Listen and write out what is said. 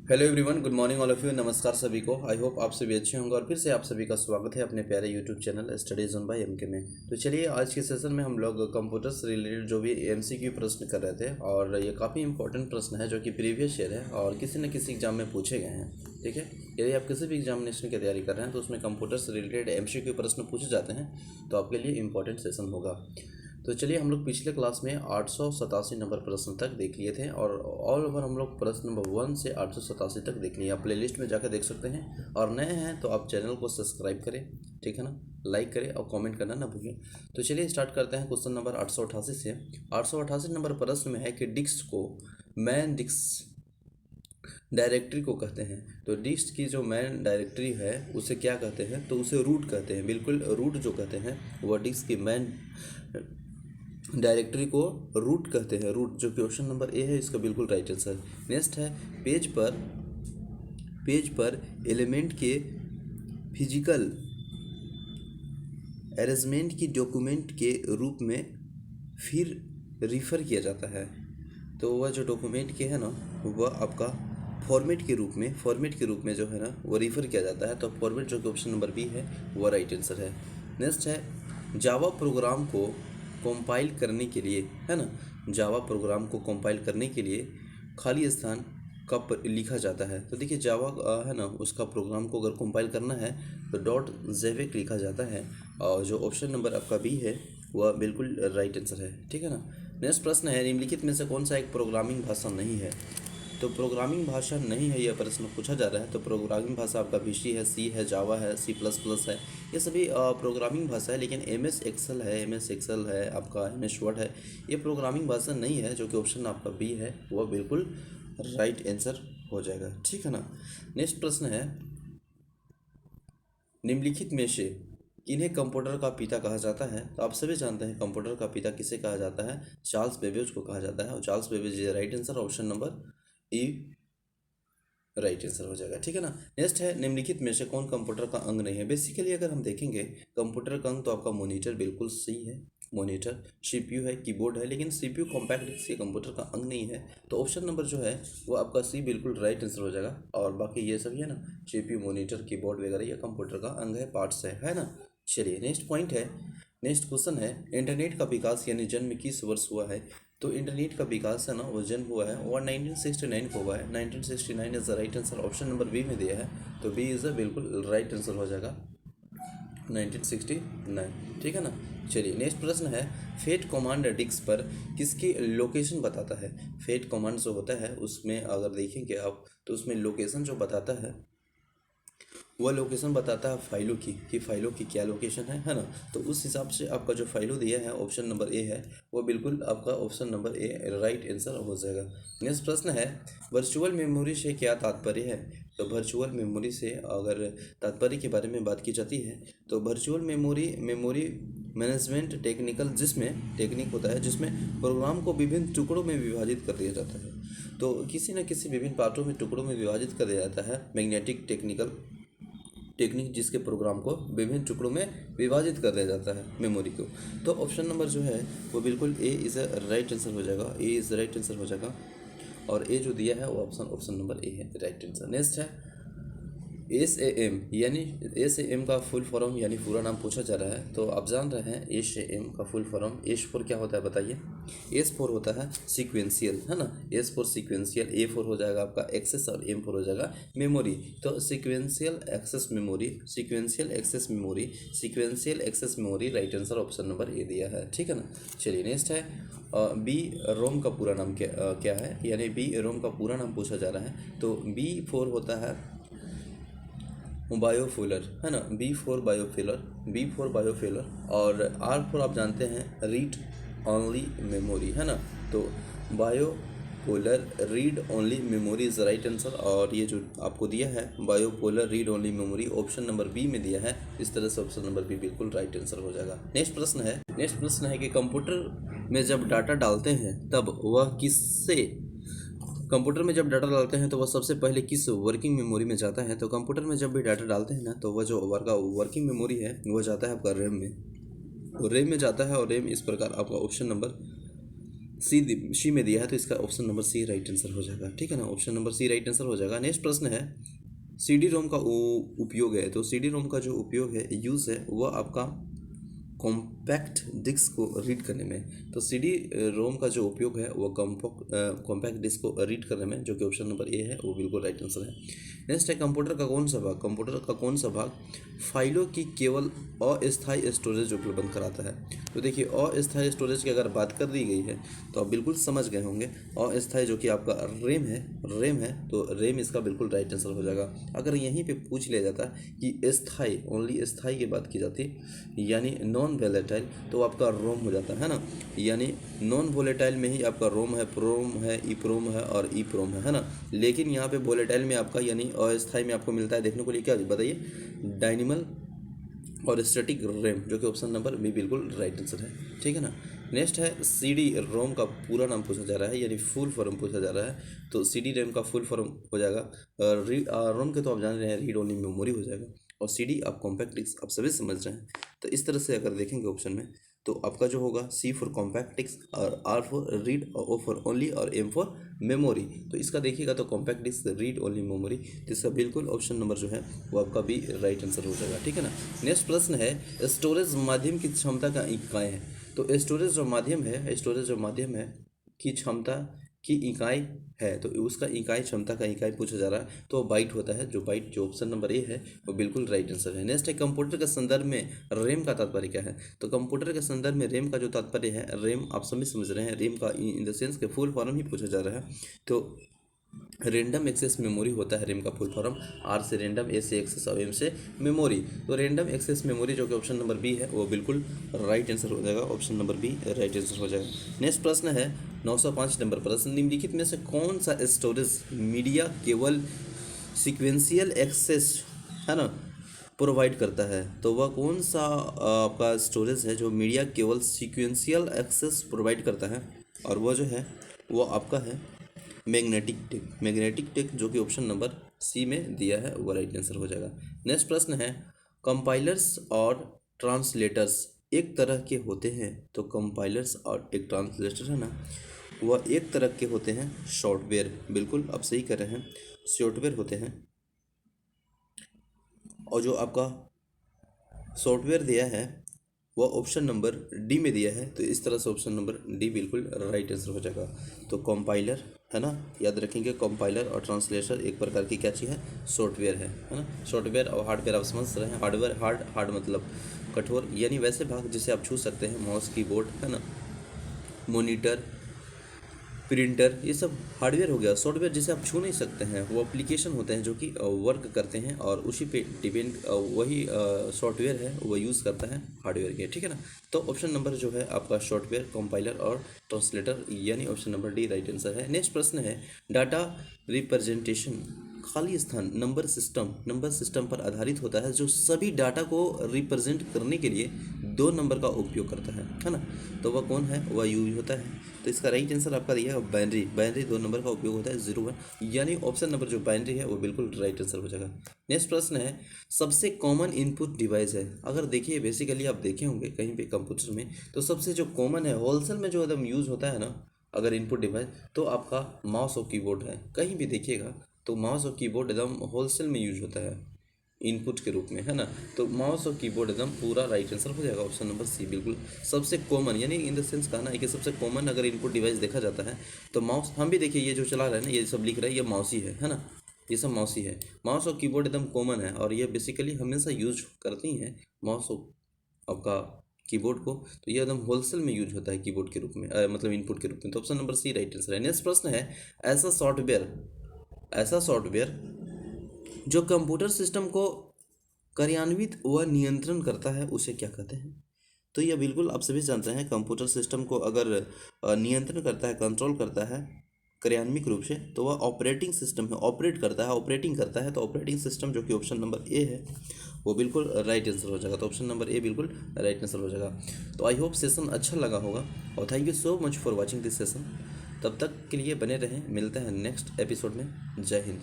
Hello everyone, good morning all of you. नमस्कार सभी को। आई होप आप सभी अच्छे होंगे और फिर से आप सभी का स्वागत है अपने प्यारे YouTube channel studies on by MK में। तो चलिए, आज के सेशन में हम लोग कंप्यूटर से रिलेटेड जो भी एमसीक्यू प्रश्न कर रहे थे, और ये काफ़ी इंपॉर्टेंट प्रश्न है जो कि प्रीवियस ईयर है और किसी न किसी एग्जाम में पूछे गए हैं। ठीक है, यदि आप किसी भी एग्जामिनेशन की तैयारी कर रहे हैं तो उसमें कंप्यूटर से रिलेटेड एमसीक्यू प्रश्न पूछे जाते हैं, तो आपके लिए इंपॉर्टेंट सेशन होगा। तो चलिए, हम लोग पिछले क्लास में 887 नंबर प्रश्न तक देख लिए थे और ऑल ओवर हम लोग प्रश्न नंबर 1 से 887 तक देख लिए। आप प्लेलिस्ट में जाकर देख सकते हैं, और नए हैं तो आप चैनल को सब्सक्राइब करें, ठीक है ना, लाइक करें और कमेंट करना ना भूलें। तो चलिए स्टार्ट करते हैं क्वेश्चन नंबर 888 से। 888 नंबर प्रश्न में है कि डिस्क को मैन डिस्क डायरेक्टरी को कहते हैं। तो डिस्क की जो मैन डायरेक्टरी है उसे क्या कहते हैं? तो उसे रूट कहते हैं। बिल्कुल, रूट जो कहते हैं वह डिस्क की मैन डायरेक्टरी को रूट कहते हैं। रूट जो कि ऑप्शन नंबर ए है इसका बिल्कुल राइट आंसर। नेक्स्ट है, पेज पर एलिमेंट के फिजिकल अरेंजमेंट की डॉक्यूमेंट के रूप में फिर रिफ़र किया जाता है। तो वह जो डॉक्यूमेंट के है ना, वह आपका फॉर्मेट के रूप में जो है ना वो रिफ़र किया जाता है। तो फॉर्मेट जो कि ऑप्शन नंबर बी है वह राइट आंसर है। नेक्स्ट है, जावा प्रोग्राम को कंपाइल करने के लिए, है ना, जावा प्रोग्राम को कंपाइल करने के लिए खाली स्थान कब लिखा जाता है? तो देखिए, जावा है ना, उसका प्रोग्राम को अगर कंपाइल करना है तो .javac लिखा जाता है, और जो ऑप्शन नंबर आपका बी है वह बिल्कुल राइट आंसर है। ठीक है ना। नेक्स्ट प्रश्न है, निम्नलिखित में से कौन सा एक प्रोग्रामिंग भाषा नहीं है? तो प्रोग्रामिंग भाषा नहीं है, यह प्रश्न पूछा जा रहा है। तो प्रोग्रामिंग भाषा आपका VC है, सी है, जावा है, C++ है, ये सभी प्रोग्रामिंग भाषा है। लेकिन MS एक्सेल है, आपका MS वर्ड है, ये प्रोग्रामिंग भाषा नहीं है, जो कि ऑप्शन आपका बी है वह बिल्कुल राइट आंसर हो जाएगा। ठीक है ना। नेक्स्ट प्रश्न है, निम्नलिखित में से किन्हें कंप्यूटर का पिता कहा जाता है? तो आप सभी जानते हैं कंप्यूटर का पिता किसे कहा जाता है? चार्ल्स बेबेज को कहा जाता है, और Charles Babbage is right answer. Option number E right answer हो जाएगा। ठीक है ना। नेक्स्ट है, निम्नलिखित में से कौन कंप्यूटर का अंग नहीं है? बेसिकली अगर हम देखेंगे कंप्यूटर का अंग तो आपका मॉनिटर बिल्कुल सही है। मॉनिटर, CPU है, कीबोर्ड है, लेकिन CPU कॉम्पैक्ट डिस्क ये कंप्यूटर का अंग नहीं है। तो ऑप्शन नंबर जो है वो आपका सी बिल्कुल राइट आंसर हो जाएगा। और बाकी ये सभी है ना, CPU, मॉनिटर, कीबोर्ड वगैरह ये कंप्यूटर का अंग है, पार्ट्स है ना। चलिए, नेक्स्ट पॉइंट है, नेक्स्ट क्वेश्चन है, इंटरनेट का विकास यानी जन्म किस वर्ष हुआ है? तो इंटरनेट का विकास है ना वो जन्म हुआ है और 1969 को हुआ है। 1969 is the right answer. Option number B में दिया है, तो बी इज द बिल्कुल राइट आंसर हो जाएगा, 1969। ठीक है ना। चलिए, नेक्स्ट प्रश्न है, फेट कमांड डिस्क पर किसकी लोकेशन बताता है? फेट कमांड जो होता है उसमें अगर देखेंगे आप तो उसमें लोकेशन जो बताता है वह लोकेशन बताता है फाइलों की, कि फाइलों की क्या लोकेशन है ना। तो उस हिसाब से आपका जो फाइलों दिया है ऑप्शन नंबर ए है वो बिल्कुल आपका ऑप्शन नंबर ए राइट आंसर हो जाएगा। नेक्स्ट प्रश्न है, वर्चुअल मेमोरी से क्या तात्पर्य है? तो वर्चुअल मेमोरी से अगर तात्पर्य के बारे में बात की जाती है तो वर्चुअल मेमोरी मैनेजमेंट टेक्निक होता है जिसमें प्रोग्राम को विभिन्न टुकड़ों में विभाजित कर दिया जाता है। तो किसी न किसी विभिन्न पार्टों में टुकड़ों में विभाजित कर दिया जाता है, मैग्नेटिक टेक्निक जिसके प्रोग्राम को विभिन्न टुकड़ों में विभाजित कर दिया जाता है मेमोरी को। तो ऑप्शन नंबर जो है वो बिल्कुल A is a right answer हो जाएगा, ए इज़ राइट आंसर हो जाएगा, और ए जो दिया है वो ऑप्शन नंबर ए है राइट आंसर। नेक्स्ट है, SAM यानी SAM का फुल फॉर्म यानी पूरा नाम पूछा जा रहा है। तो आप जान रहे हैं SAM का फुल फॉर्म, एस फॉर क्या होता है बताइए? एस फॉर होता है सीक्वेंशियल, है ना, S for sequential, A for हो जाएगा आपका एक्सेस और एम फॉर हो जाएगा मेमोरी। तो sequential access memory right answer option number A दिया है। ठीक है ना। चलिए, नेक्स्ट है, बी रोम का पूरा नाम क्या है? यानी बी रोम का पूरा नाम पूछा जा रहा है। तो बी फोर होता है बायोफिलर, है ना, बी फोर बायोफिलर, और आर फोर आप जानते हैं रीड ओनली मेमोरी, है ना। तो bipolar read only memory is right answer, और ये जो आपको दिया है bipolar read only memory option number B में दिया है। इस तरह से ऑप्शन नंबर बी बिल्कुल राइट आंसर हो जाएगा। नेक्स्ट प्रश्न है कि कंप्यूटर में जब डाटा डालते हैं तब वह कंप्यूटर में जब डाटा डालते हैं तो वह सबसे पहले किस वर्किंग मेमोरी में जाता है? तो कंप्यूटर में जब भी डाटा डालते हैं ना तो वह जो वर्किंग मेमोरी है वह जाता है आपका रैम में, रैम में जाता है। और रैम इस प्रकार आपका ऑप्शन नंबर सी में दिया है, तो इसका option number C right answer हो जाएगा। ठीक है ना, option number C right answer हो जाएगा। नेक्स्ट प्रश्न है CD रोम का उपयोग है, तो CD रोम का जो उपयोग है, यूज़ है, वह आपका कॉम्पैक्ट डिस्क को रीड करने में। तो CD रोम का जो उपयोग है वो कॉम्पैक्ट डिस्क को रीड करने में, जो कि ऑप्शन नंबर ए है, वो बिल्कुल राइट आंसर है। नेक्स्ट है कंप्यूटर का कौन सा भाग, कंप्यूटर का कौन सा भाग फाइलों की केवल अस्थायी स्टोरेज उपलब्ध कराता है। तो देखिए अस्थायी स्टोरेज की अगर बात कर दी गई है तो आप बिल्कुल समझ गए होंगे। अस्थायी जो कि आपका रेम है, तो रेम इसका बिल्कुल राइट आंसर हो जाएगा। अगर यहीं पे पूछ लिया जाता कि स्थायी, ओनली स्थायी की बात की जाती यानी नॉन वोलेटाइल, तो आपका रोम हो जाता है ना, यानी नॉन वोलेटाइल में ही आपका रोम है, प्रोम है, ईप्रोम है और ईप्रोम है ना। लेकिन यहाँ पे वोलेटाइल में आपका यानी अस्थायी में आपको मिलता है देखने को लिए, क्या बताइए, डायनिमल और स्टैटिक रैम, जो कि ऑप्शन नंबर बी बिल्कुल राइट आंसर है। ठीक है ना। नेक्स्ट है CD रोम का पूरा नाम पूछा जा रहा है, यानी फुल फॉर्म पूछा जा रहा है, तो CD रैम का फुल फॉर्म हो जाएगा रोम के, तो आप जान रहे हैं रीड ओनली मेमोरी हो जाएगा, और CD आप कॉम्पैक्ट डिस्क, आप सभी समझ रहे हैं। तो इस तरह से अगर देखेंगे ऑप्शन में, तो आपका जो होगा C फॉर कॉम्पैक्ट डिस्क, और R फॉर रीड, और O फॉर ओनली, और M फॉर मेमोरी। तो इसका देखिएगा तो compact disc, read only memory, तो इसका बिल्कुल ऑप्शन नंबर जो है वो आपका भी राइट आंसर हो जाएगा। ठीक है ना। नेक्स्ट प्रश्न है स्टोरेज माध्यम की क्षमता का इकाई है, तो स्टोरेज जो माध्यम है की क्षमता की इकाई है, तो उसका इकाई, क्षमता का इकाई पूछा जा रहा है, तो बाइट होता है, जो ऑप्शन नंबर ए है वो बिल्कुल राइट आंसर है। नेक्स्ट है कंप्यूटर के संदर्भ में रैम का तात्पर्य क्या है, तो कंप्यूटर के संदर्भ में रैम का जो तात्पर्य है, रैम आप सभी समझ रहे हैं, रैम का इन द सेंस के फुल फॉर्म ही पूछा जा रहा है, तो रेंडम एक्सेस मेमोरी होता है रैम का फुल फॉर्म। R से रैंडम, A से एक्सेस और M से मेमोरी, तो रैंडम एक्सेस मेमोरी जो कि ऑप्शन नंबर बी है वो बिल्कुल राइट आंसर हो जाएगा, option number B right answer हो जाएगा। नेक्स्ट प्रश्न है 905 नंबर प्रश्न, निम्नलिखित में से कौन सा स्टोरेज मीडिया केवल सिक्वेंशियल एक्सेस है ना प्रोवाइड करता है, तो वह कौन सा आपका स्टोरेज है जो मीडिया केवल सिक्वेंशियल एक्सेस प्रोवाइड करता है, और वो जो है वो आपका है मैग्नेटिक टेक, जो कि ऑप्शन नंबर सी में दिया है, वो राइट आंसर हो जाएगा। नेक्स्ट प्रश्न है कंपाइलर्स और ट्रांसलेटर्स एक तरह के होते हैं, तो कंपाइलर्स और एक ट्रांसलेटर है ना, वह एक तरह के होते हैं सॉफ्टवेयर, बिल्कुल आप सही कर रहे हैं, सॉफ्टवेयर होते हैं, और जो आपका सॉफ्टवेयर दिया है वह ऑप्शन नंबर डी में दिया है, तो इस तरह से ऑप्शन नंबर डी बिल्कुल राइट आंसर हो जाएगा। तो कंपाइलर है ना, याद रखेंगे, कंपाइलर और ट्रांसलेटर एक प्रकार की क्या चीज़ है, सॉफ्टवेयर है ना। सॉफ्टवेयर और हार्डवेयर आप समझ रहे हैं, हार्डवेयर हार्ड मतलब कठोर, यानी वैसे भाग जिसे आप छू सकते हैं, माउस, कीबोर्ड है ना, मॉनिटर, प्रिंटर, ये सब हार्डवेयर हो गया। सॉफ्टवेयर जिसे आप छू नहीं सकते हैं वो एप्लीकेशन होते हैं जो कि वर्क करते हैं, और उसी पे डिपेंड वही सॉफ्टवेयर है वो यूज़ करता है हार्डवेयर के। ठीक है ना। तो ऑप्शन नंबर जो है आपका सॉफ्टवेयर, कंपाइलर और ट्रांसलेटर, यानी option number D right answer है। नेक्स्ट प्रश्न है डाटा रिप्रेजेंटेशन खाली स्थान नंबर सिस्टम पर आधारित होता है, जो सभी डाटा को रिप्रेजेंट करने के लिए 2 नंबर का उपयोग करता है ना, तो वह कौन है, वह यूज होता है। तो इसका राइट आंसर आपका दिया है बाइनरी 2 नंबर का उपयोग होता है 0 1, यानी ऑप्शन नंबर जो बाइनरी है वो बिल्कुल राइट आंसर हो जाएगा। नेक्स्ट प्रश्न है सबसे कॉमन इनपुट डिवाइस है, अगर देखिए बेसिकली आप देखे होंगे कहीं पे कंप्यूटर में, तो सबसे जो कॉमन है होलसेल में जो एकदम यूज़ होता है ना, अगर इनपुट डिवाइस, तो आपका माउस और कीबोर्ड है। कहीं भी देखिएगा तो माउस और कीबोर्ड एकदम होलसेल में यूज होता है इनपुट के रूप में, है ना। तो माउस और कीबोर्ड एकदम पूरा राइट आंसर हो जाएगा, ऑप्शन नंबर सी बिल्कुल सबसे कॉमन, यानी इन द सेंस कहना है कि सबसे कॉमन अगर इनपुट डिवाइस देखा जाता है तो माउस। हम भी देखिए ये जो चला रहे हैं ना, ये सब लिख रहा है, ये माउस ही है ना, ये सब माउस ही है। माउस और कीबोर्ड एकदम कॉमन है, और ये बेसिकली हमेशा यूज करती हैं माउस और आपका कीबोर्ड को, तो ये एकदम होलसेल में यूज होता है कीबोर्ड के रूप में, मतलब इनपुट के रूप में, तो option number C right answer है। नेक्स्ट प्रश्न है ऐसा सॉफ्टवेयर जो कंप्यूटर सिस्टम को कार्यान्वित व नियंत्रण करता है उसे क्या कहते हैं, तो यह बिल्कुल आप सभी जानते हैं, कंप्यूटर सिस्टम को अगर नियंत्रण करता है, कंट्रोल करता है कार्यान्वित रूप से, तो वह ऑपरेटिंग सिस्टम है, ऑपरेटिंग करता है, तो ऑपरेटिंग सिस्टम जो कि ऑप्शन नंबर ए है वो बिल्कुल राइट आंसर हो जाएगा, तो ऑप्शन नंबर ए बिल्कुल राइट आंसर हो जाएगा। तो आई होप सेशन अच्छा लगा होगा, और thank you so much for watching this session. तब तक के लिए बने रहें, मिलते हैं नेक्स्ट एपिसोड में। जय हिंद।